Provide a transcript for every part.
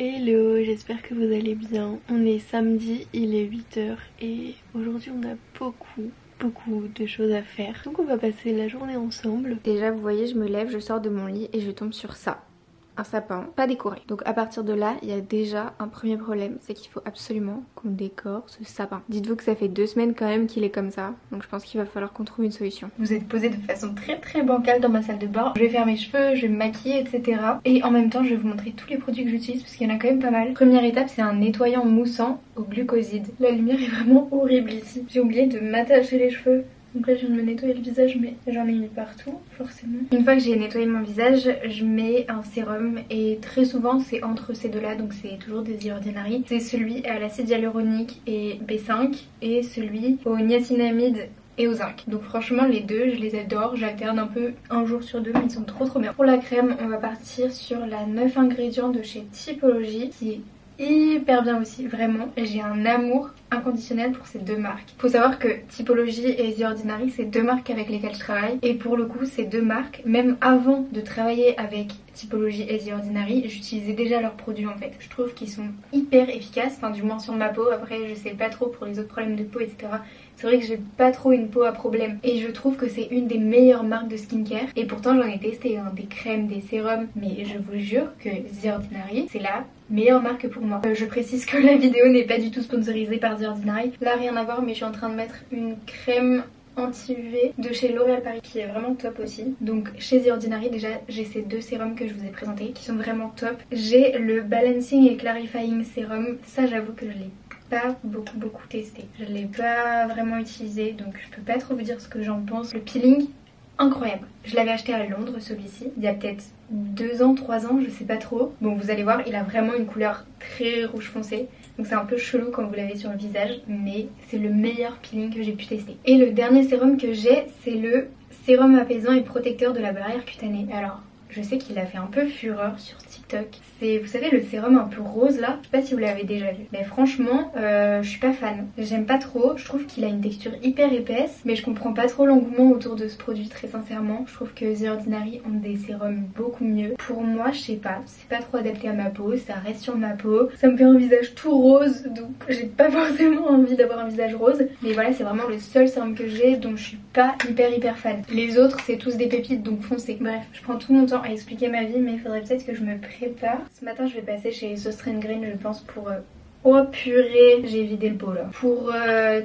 Hello, j'espère que vous allez bien. On est samedi, il est 8h et aujourd'hui on a beaucoup de choses à faire. Donc on va passer la journée ensemble. Déjà vous voyez, je me lève, je sors de mon lit et je tombe sur ça. Un sapin pas décoré. Donc à partir de là, il y a déjà un premier problème, c'est qu'il faut absolument qu'on décore ce sapin. Dites-vous que ça fait 2 semaines quand même qu'il est comme ça, donc je pense qu'il va falloir qu'on trouve une solution. Vous êtes posé de façon très bancale dans ma salle de bain. Je vais faire mes cheveux, je vais me maquiller, etc. Et en même temps, je vais vous montrer tous les produits que j'utilise parce qu'il y en a quand même pas mal. Première étape, c'est un nettoyant moussant au glucoside. La lumière est vraiment horrible ici. J'ai oublié de m'attacher les cheveux. Donc là je viens de me nettoyer le visage mais j'en ai mis partout forcément. Une fois que j'ai nettoyé mon visage, je mets un sérum et très souvent c'est entre ces deux là, donc c'est toujours des The Ordinary. C'est celui à l'acide hyaluronique et B5 et celui au niacinamide et au zinc. Donc franchement les deux je les adore, j'alterne un peu un jour sur deux mais ils sont trop bien. Pour la crème on va partir sur la 9 ingrédients de chez Typologie qui est hyper bien aussi, vraiment. J'ai un amour inconditionnel pour ces deux marques. Faut savoir que Typologie et The Ordinary c'est deux marques avec lesquelles je travaille et pour le coup ces deux marques, même avant de travailler avec Typologie et The Ordinary, j'utilisais déjà leurs produits en fait. Je trouve qu'ils sont hyper efficaces, enfin du moins sur ma peau. Après je sais pas trop pour les autres problèmes de peau etc. C'est vrai que j'ai pas trop une peau à problème et je trouve que c'est une des meilleures marques de skincare et pourtant j'en ai testé hein, des crèmes, des sérums, mais je vous jure que The Ordinary c'est la meilleure marque pour moi. Je précise que la vidéo n'est pas du tout sponsorisée par The Ordinary, là rien à voir mais je suis en train de mettre une crème anti-UV de chez L'Oréal Paris qui est vraiment top aussi. Donc chez The Ordinary déjà j'ai ces deux sérums que je vous ai présentés qui sont vraiment top. J'ai le Balancing et Clarifying Serum, ça j'avoue que je l'ai pas beaucoup testé. Je l'ai pas vraiment utilisé donc je peux pas trop vous dire ce que j'en pense. Le peeling incroyable. Je l'avais acheté à Londres celui-ci, il y a peut-être 2 ans, 3 ans, je sais pas trop. Bon vous allez voir, il a vraiment une couleur très rouge foncé. Donc c'est un peu chelou quand vous l'avez sur le visage, mais c'est le meilleur peeling que j'ai pu tester. Et le dernier sérum que j'ai, c'est le sérum apaisant et protecteur de la barrière cutanée. Alors je sais qu'il a fait un peu fureur sur TikTok. C'est, vous savez, le sérum un peu rose là. Je sais pas si vous l'avez déjà vu. Mais franchement, je suis pas fan. J'aime pas trop. Je trouve qu'il a une texture hyper épaisse. Mais je comprends pas trop l'engouement autour de ce produit, très sincèrement. Je trouve que The Ordinary ont des sérums beaucoup mieux. Pour moi, je sais pas. C'est pas trop adapté à ma peau. Ça reste sur ma peau. Ça me fait un visage tout rose. Donc j'ai pas forcément envie d'avoir un visage rose. Mais voilà, c'est vraiment le seul sérum que j'ai. Donc je suis pas hyper fan. Les autres, c'est tous des pépites. Donc foncez. Bref, je prends tout mon temps à expliquer ma vie. Mais il faudrait peut-être que je me prépare. Ce matin je vais passer chez Sostrane Green je pense pour... Oh purée, j'ai vidé le pot là. Pour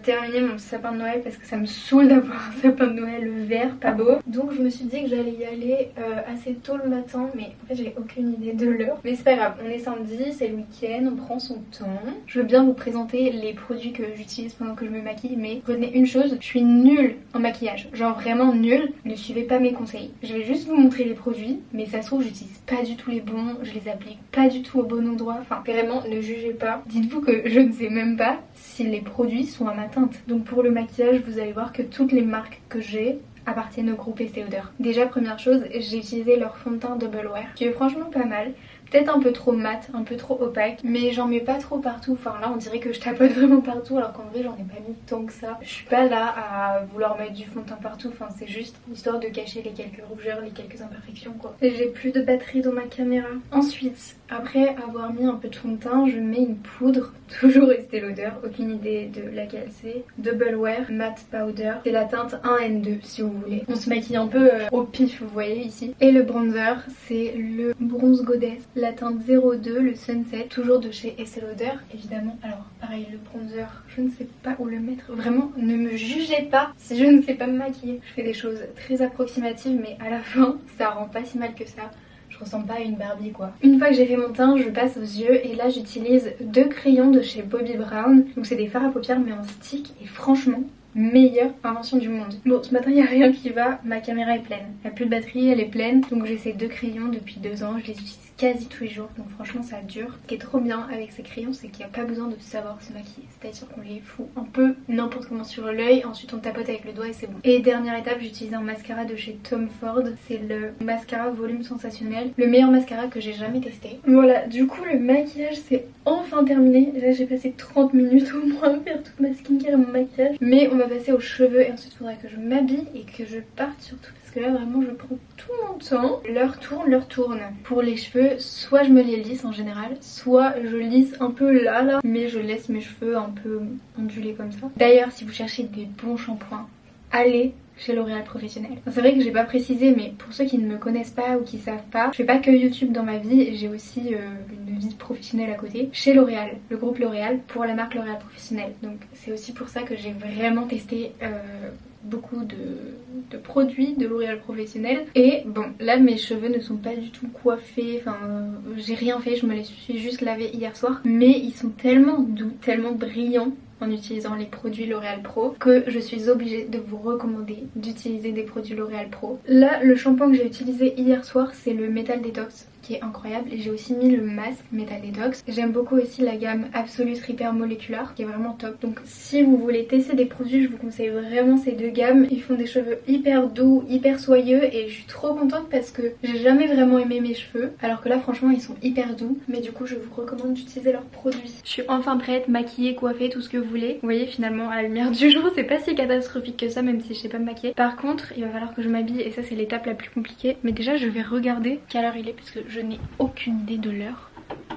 terminer mon sapin de Noël parce que ça me saoule d'avoir un sapin de Noël vert, pas beau. Donc je me suis dit que j'allais y aller assez tôt le matin mais en fait j'ai aucune idée de l'heure. Mais c'est pas grave, on est samedi, c'est le week-end, on prend son temps. Je veux bien vous présenter les produits que j'utilise pendant que je me maquille mais retenez une chose, je suis nulle en maquillage. Genre vraiment nulle, ne suivez pas mes conseils. Je vais juste vous montrer les produits mais ça se trouve j'utilise pas du tout les bons, je les applique pas du tout au bon endroit. Enfin vraiment ne jugez pas. Dites-vous que je ne sais même pas si les produits sont à ma teinte. Donc pour le maquillage, vous allez voir que toutes les marques que j'ai appartiennent au groupe Estée Lauder. Déjà première chose, j'ai utilisé leur fond de teint Double Wear qui est franchement pas mal. Peut-être un peu trop mat, un peu trop opaque, mais j'en mets pas trop partout. Enfin là on dirait que je tapote vraiment partout alors qu'en vrai j'en ai pas mis tant que ça. Je suis pas là à vouloir mettre du fond de teint partout, enfin c'est juste histoire de cacher les quelques rougeurs, les quelques imperfections quoi. Et j'ai plus de batterie dans ma caméra. Ensuite, après avoir mis un peu de fond de teint, je mets une poudre, toujours Estée Lauder, aucune idée de laquelle c'est. Double Wear Matte Powder, c'est la teinte 1N2 si vous voulez. On se maquille un peu au pif vous voyez ici. Et le bronzer, c'est le Bronze Goddess. La teinte 02, le Sunset, toujours de chez Estée Lauder, évidemment. Alors, pareil, le bronzer, je ne sais pas où le mettre. Vraiment, ne me jugez pas si je ne sais pas me maquiller. Je fais des choses très approximatives, mais à la fin, ça rend pas si mal que ça. Je ressemble pas à une Barbie quoi. Une fois que j'ai fait mon teint, je passe aux yeux et là j'utilise 2 crayons de chez Bobbi Brown. Donc c'est des fards à paupières mais en stick et franchement... meilleure invention du monde. Bon ce matin il n'y a rien qui va, ma caméra est pleine. Il n'y a plus de batterie, elle est pleine. Donc j'ai ces 2 crayons depuis 2 ans, je les utilise quasi tous les jours. Donc franchement ça dure. Ce qui est trop bien avec ces crayons c'est qu'il n'y a pas besoin de savoir se maquiller. C'est-à-dire qu'on les fout un peu n'importe comment sur l'œil, ensuite on tapote avec le doigt et c'est bon. Et dernière étape, j'utilise un mascara de chez Tom Ford. C'est le mascara volume sensationnel. Le meilleur mascara que j'ai jamais testé. Voilà, du coup le maquillage c'est enfin terminé. Là j'ai passé 30 minutes au moins à faire toute ma skincare et mon maquillage. Mais on va va passer aux cheveux et ensuite il faudra que je m'habille et que je parte surtout parce que là vraiment je prends tout mon temps. L'heure tourne. Pour les cheveux, soit je me les lisse en général, soit je lisse un peu là, mais je laisse mes cheveux un peu ondulés comme ça. D'ailleurs, si vous cherchez des bons shampoings, allez chez L'Oréal Professionnel. C'est vrai que j'ai pas précisé, mais pour ceux qui ne me connaissent pas ou qui savent pas, je fais pas que YouTube dans ma vie, j'ai aussi une vie professionnelle à côté chez L'Oréal, le groupe L'Oréal pour la marque L'Oréal Professionnel. Donc c'est aussi pour ça que j'ai vraiment testé beaucoup de produits de L'Oréal Professionnel. Et bon, là mes cheveux ne sont pas du tout coiffés, enfin j'ai rien fait, je me les suis juste lavés hier soir, mais ils sont tellement doux, tellement brillants en utilisant les produits L'Oréal Pro que je suis obligée de vous recommander d'utiliser des produits L'Oréal Pro. Là, le shampoing que j'ai utilisé hier soir, c'est le Metal Detox qui est incroyable, et j'ai aussi mis le masque Metal Detox. J'aime beaucoup aussi la gamme Absolute Repair Molecular qui est vraiment top. Donc si vous voulez tester des produits, je vous conseille vraiment ces deux gammes. Ils font des cheveux hyper doux, hyper soyeux, et je suis trop contente parce que j'ai jamais vraiment aimé mes cheveux, alors que là franchement ils sont hyper doux. Mais du coup je vous recommande d'utiliser leurs produits. Je suis enfin prête, maquillée, coiffée, tout ce que vous voulez. Vous voyez, finalement à la lumière du jour c'est pas si catastrophique que ça, même si je sais pas me maquiller. Par contre il va falloir que je m'habille, et ça c'est l'étape la plus compliquée. Mais déjà je vais regarder quelle heure il est parce que je n'ai aucune idée de l'heure.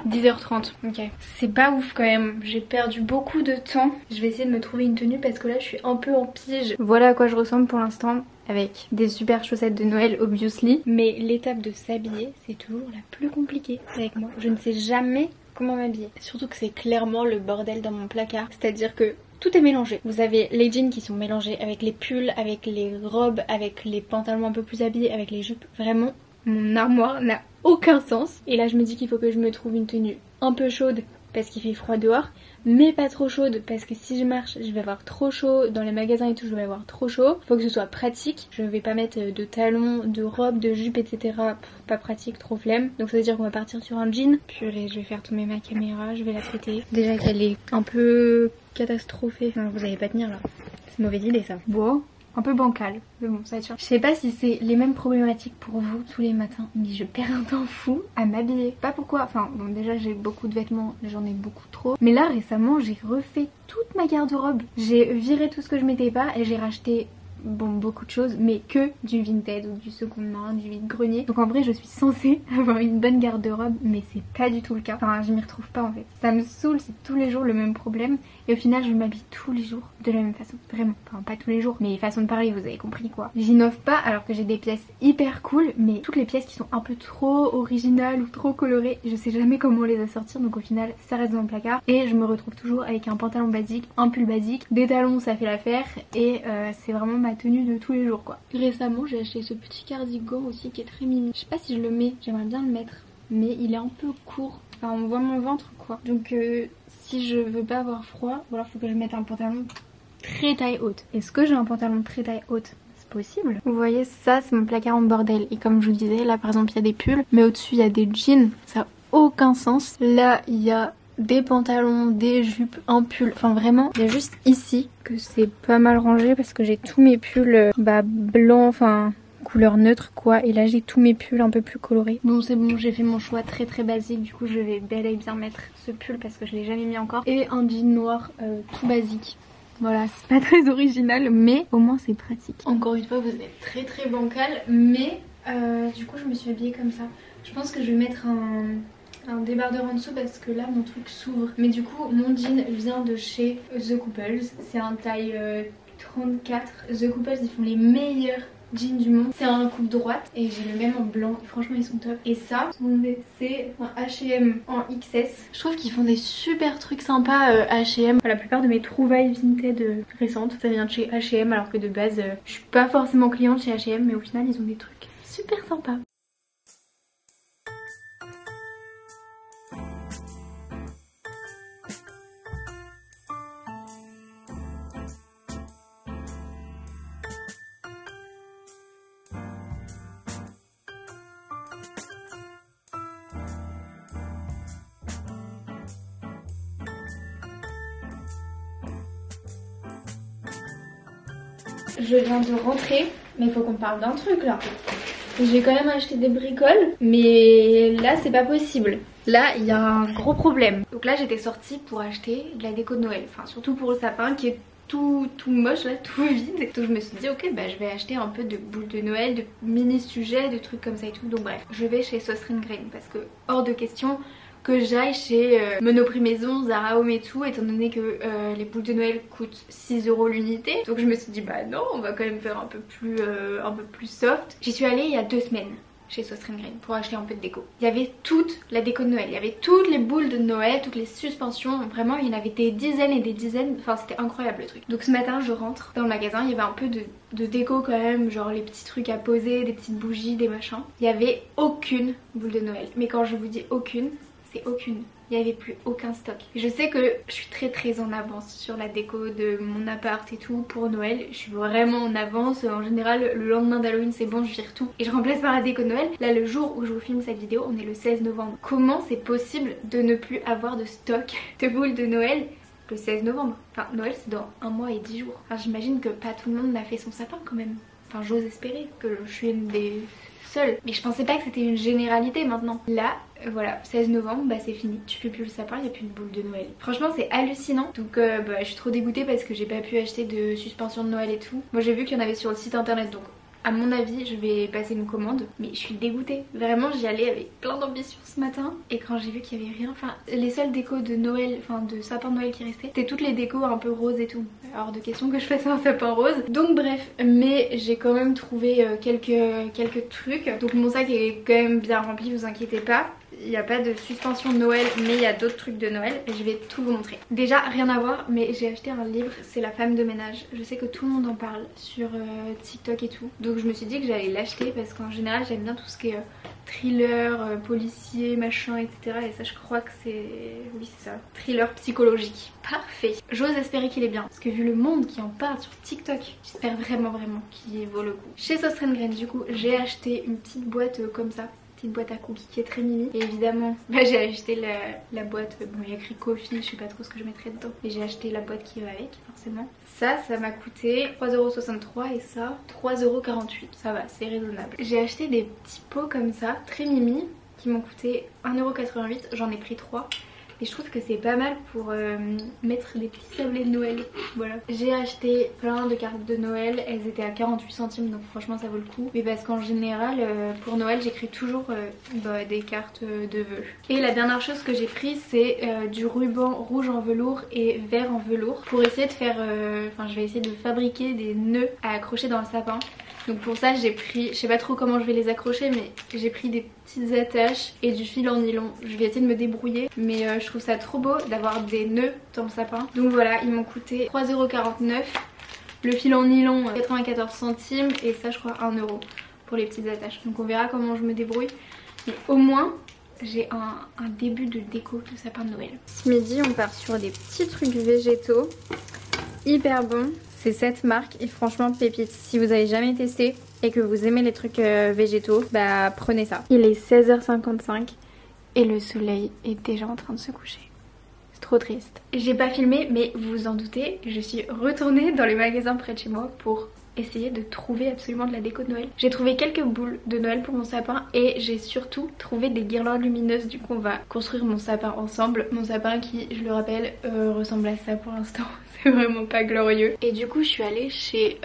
10h30, ok. C'est pas ouf quand même, j'ai perdu beaucoup de temps. Je vais essayer de me trouver une tenue parce que là je suis un peu en pige. Voilà à quoi je ressemble pour l'instant, avec des super chaussettes de Noël obviously. Mais l'étape de s'habiller, c'est toujours la plus compliquée avec moi. Je ne sais jamais comment m'habiller. Surtout que c'est clairement le bordel dans mon placard. C'est-à-dire que tout est mélangé. Vous avez les jeans qui sont mélangés avec les pulls, avec les robes, avec les pantalons un peu plus habillés, avec les jupes. Vraiment, mon armoire n'a aucun sens. Et là je me dis qu'il faut que je me trouve une tenue un peu chaude parce qu'il fait froid dehors, mais pas trop chaude parce que si je marche je vais avoir trop chaud, dans les magasins et tout je vais avoir trop chaud. Faut que ce soit pratique, je vais pas mettre de talons, de robes, de jupes etc. Pas pratique, trop flemme. Donc ça veut dire qu'on va partir sur un jean. Purée, je vais faire tomber ma caméra, je vais la traiter. Déjà qu'elle est un peu catastrophée, enfin, vous allez pas tenir là, c'est une mauvaise idée ça. Bon, un peu bancal, mais bon ça va être. Je sais pas si c'est les mêmes problématiques pour vous tous les matins, mais je perds un temps fou à m'habiller. Pas pourquoi, enfin bon déjà j'ai beaucoup de vêtements, j'en ai beaucoup trop. Mais là récemment j'ai refait toute ma garde-robe. J'ai viré tout ce que je mettais pas et j'ai racheté beaucoup de choses, mais que du vintage ou du seconde main, du vide-grenier. Donc en vrai je suis censée avoir une bonne garde-robe, mais c'est pas du tout le cas. Enfin je m'y retrouve pas en fait. Ça me saoule, c'est tous les jours le même problème. Et au final je m'habille tous les jours de la même façon. Vraiment, enfin pas tous les jours, mais façon de parler, vous avez compris quoi. J'innove pas alors que j'ai des pièces hyper cool, mais toutes les pièces qui sont un peu trop originales ou trop colorées, je sais jamais comment les assortir. Donc au final ça reste dans le placard et je me retrouve toujours avec un pantalon basique, un pull basique, des talons ça fait l'affaire, et c'est vraiment ma tenue de tous les jours quoi. Récemment j'ai acheté ce petit cardigan aussi qui est très mimi. Je sais pas si je le mets, j'aimerais bien le mettre, mais il est un peu court. Enfin on voit mon ventre quoi. Donc si je veux pas avoir froid, ou alors faut que je mette un pantalon très taille haute. Est-ce que j'ai un pantalon très taille haute? C'est possible. Vous voyez ça c'est mon placard en bordel. Et comme je vous disais là par exemple il y a des pulls, mais au-dessus il y a des jeans. Ça a aucun sens. Là il y a des pantalons, des jupes, un pull, enfin vraiment il y a juste ici que c'est pas mal rangé parce que j'ai tous mes pulls blancs, enfin couleur neutre quoi, et là j'ai tous mes pulls un peu plus colorés. Bon c'est bon, j'ai fait mon choix très basique, du coup je vais bel et bien mettre ce pull parce que je l'ai jamais mis encore, et un jean noir tout basique. Voilà, c'est pas très original mais au moins c'est pratique. Encore une fois vous êtes très bancal, mais du coup je me suis habillée comme ça. Je pense que je vais mettre un débardeur en dessous parce que là mon truc s'ouvre. Mais du coup mon jean vient de chez The Couples, c'est un taille 34. The Couples ils font les meilleurs jeans du monde. C'est un coupe droite et j'ai le même en blanc, franchement ils sont top. Et ça c'est un H&M en XS. Je trouve qu'ils font des super trucs sympas H&M. La plupart de mes trouvailles vintage récentes ça vient de chez H&M, alors que de base je suis pas forcément cliente chez H&M, mais au final ils ont des trucs super sympas. Je viens de rentrer, mais il faut qu'on parle d'un truc là. J'ai quand même acheté des bricoles, mais là c'est pas possible. Là il y a un gros problème. Donc là j'étais sortie pour acheter de la déco de Noël, enfin surtout pour le sapin qui est tout moche là, tout vide. Donc je me suis dit ok bah je vais acheter un peu de boules de Noël, de mini sujets, de trucs comme ça et tout. Donc bref, je vais chez Saucerine Grain parce que hors de question que j'aille chez Monoprix Maison, Zara Home et tout, étant donné que les boules de Noël coûtent 6 € l'unité. Donc je me suis dit bah non, on va quand même faire un peu plus soft. J'y suis allée il y a 2 semaines chez Saucerine Grain pour acheter un peu de déco. Il y avait toute la déco de Noël, il y avait toutes les boules de Noël, toutes les suspensions, vraiment il y en avait des dizaines et des dizaines, enfin c'était incroyable le truc. Donc ce matin je rentre dans le magasin, il y avait un peu de déco quand même, genre les petits trucs à poser, des petites bougies, des machins. Il y avait aucune boule de Noël, mais quand je vous dis aucune, c'est aucune. Il n'y avait plus aucun stock. Je sais que je suis très en avance sur la déco de mon appart et tout pour Noël. Je suis vraiment en avance. En général, le lendemain d'Halloween, c'est bon, je vire tout et je remplace par la déco de Noël. Là, le jour où je vous filme cette vidéo, on est le 16 novembre. Comment c'est possible de ne plus avoir de stock de boules de Noël le 16 novembre? Enfin, Noël, c'est dans 1 mois et 10 jours. Enfin, j'imagine que pas tout le monde n'a fait son sapin quand même. Enfin, j'ose espérer que je suis une des seules. Mais je pensais pas que c'était une généralité maintenant. Là, voilà, 16 novembre, bah c'est fini. Tu fais plus le sapin, il n'y a plus de boule de Noël. Franchement, c'est hallucinant. Donc bah, je suis trop dégoûtée parce que j'ai pas pu acheter de suspension de Noël et tout. Moi j'ai vu qu'il y en avait sur le site internet, donc à mon avis je vais passer une commande. Mais je suis dégoûtée. Vraiment, j'y allais avec plein d'ambition ce matin. Et quand j'ai vu qu'il y avait rien, enfin les seules décos de Noël, enfin de sapin de Noël qui restaient, c'était toutes les décos un peu roses et tout. Alors de question que je fasse un sapin rose. Donc bref, mais j'ai quand même trouvé quelques trucs. Donc mon sac est quand même bien rempli, vous inquiétez pas. Il n'y a pas de suspension de Noël, mais il y a d'autres trucs de Noël et je vais tout vous montrer. Déjà, rien à voir, mais j'ai acheté un livre, c'est La femme de ménage. Je sais que tout le monde en parle sur TikTok et tout. Donc je me suis dit que j'allais l'acheter parce qu'en général j'aime bien tout ce qui est thriller, policier, machin, etc. Et ça je crois que c'est... oui c'est ça, thriller psychologique. Parfait. J'ose espérer qu'il est bien parce que vu le monde qui en parle sur TikTok, j'espère vraiment qu'il vaut le coup. Chez Saucerine Grain du coup, j'ai acheté une petite boîte comme ça. Petite boîte à cookies qui est très mimi. Et évidemment, bah, j'ai acheté la boîte, bon il y a écrit coffee, je sais pas trop ce que je mettrais dedans. Et j'ai acheté la boîte qui va avec, forcément. Ça m'a coûté 3,63 € et ça 3,48 €. Ça va, c'est raisonnable. J'ai acheté des petits pots comme ça, très mimi, qui m'ont coûté 1,88 €. J'en ai pris 3. Et je trouve que c'est pas mal pour mettre des petits sablés de Noël. Voilà. J'ai acheté plein de cartes de Noël. Elles étaient à 48 centimes, donc franchement ça vaut le coup. Mais parce qu'en général, pour Noël, j'écris toujours des cartes de vœux. Et la dernière chose que j'ai pris, c'est du ruban rouge en velours et vert en velours. Pour essayer de faire... Enfin, je vais essayer de fabriquer des nœuds à accrocher dans le sapin. Donc pour ça j'ai pris, je sais pas trop comment je vais les accrocher, mais j'ai pris des petites attaches et du fil en nylon. Je vais essayer de me débrouiller, mais je trouve ça trop beau d'avoir des nœuds dans le sapin. Donc voilà, ils m'ont coûté 3,49 €. Le fil en nylon 94 centimes et ça je crois 1 € pour les petites attaches. Donc on verra comment je me débrouille. Mais au moins j'ai un début de déco de sapin de Noël. Ce midi on part sur des petits trucs végétaux hyper bons. C'est cette marque et franchement pépite. Si vous avez jamais testé et que vous aimez les trucs végétaux, bah prenez ça. Il est 16h55 et le soleil est déjà en train de se coucher. C'est trop triste. J'ai pas filmé mais vous vous en doutez, je suis retournée dans les magasins près de chez moi pour essayer de trouver absolument de la déco de Noël. J'ai trouvé quelques boules de Noël pour mon sapin et j'ai surtout trouvé des guirlandes lumineuses. Du coup on va construire mon sapin ensemble. Mon sapin qui, je le rappelle, ressemble à ça pour l'instant. C'est vraiment pas glorieux. Et du coup je suis allée chez...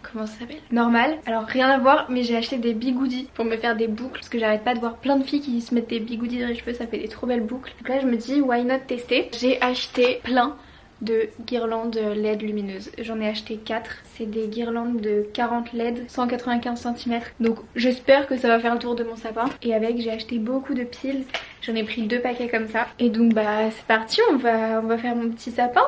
comment ça s'appelle? Normal. Alors rien à voir mais j'ai acheté des bigoudis pour me faire des boucles. Parce que j'arrête pas de voir plein de filles qui se mettent des bigoudis dans les cheveux. Ça fait des trop belles boucles. Donc là je me dis why not tester. J'ai acheté plein de guirlandes LED lumineuses. J'en ai acheté 4. C'est des guirlandes de 40 LED, 195 cm. Donc j'espère que ça va faire le tour de mon sapin. Et avec j'ai acheté beaucoup de piles. J'en ai pris 2 paquets comme ça. Et donc bah c'est parti, on va faire mon petit sapin.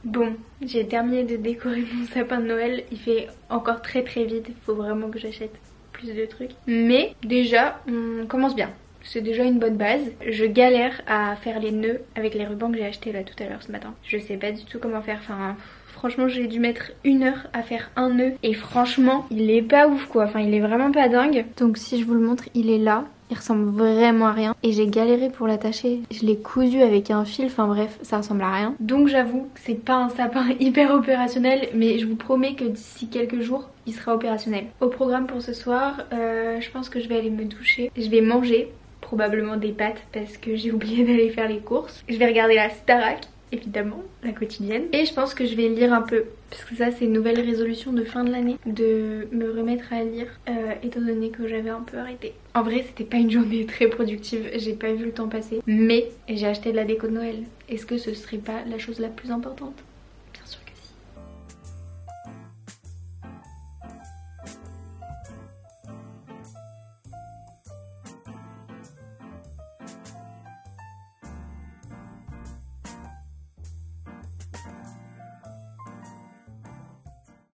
Bon, j'ai terminé de décorer mon sapin de Noël. Il fait encore très vite. Il faut vraiment que j'achète plus de trucs. Mais déjà, on commence bien. C'est déjà une bonne base. Je galère à faire les nœuds avec les rubans que j'ai achetés là tout à l'heure ce matin. Je sais pas du tout comment faire, enfin... Franchement j'ai dû mettre 1 heure à faire un nœud et franchement il est pas ouf quoi, enfin il est vraiment pas dingue. Donc si je vous le montre, il est là, il ressemble vraiment à rien et j'ai galéré pour l'attacher. Je l'ai cousu avec un fil, enfin bref ça ressemble à rien. Donc j'avoue que c'est pas un sapin hyper opérationnel, mais je vous promets que d'ici quelques jours il sera opérationnel. Au programme pour ce soir, je pense que je vais aller me doucher, je vais manger probablement des pâtes parce que j'ai oublié d'aller faire les courses. Je vais regarder la Starac, évidemment, la quotidienne. Et je pense que je vais lire un peu, parce que ça c'est une nouvelle résolution de fin de l'année, de me remettre à lire, étant donné que j'avais un peu arrêté. En vrai c'était pas une journée très productive, j'ai pas vu le temps passer, mais j'ai acheté de la déco de Noël. Est-ce que ce serait pas la chose la plus importante ?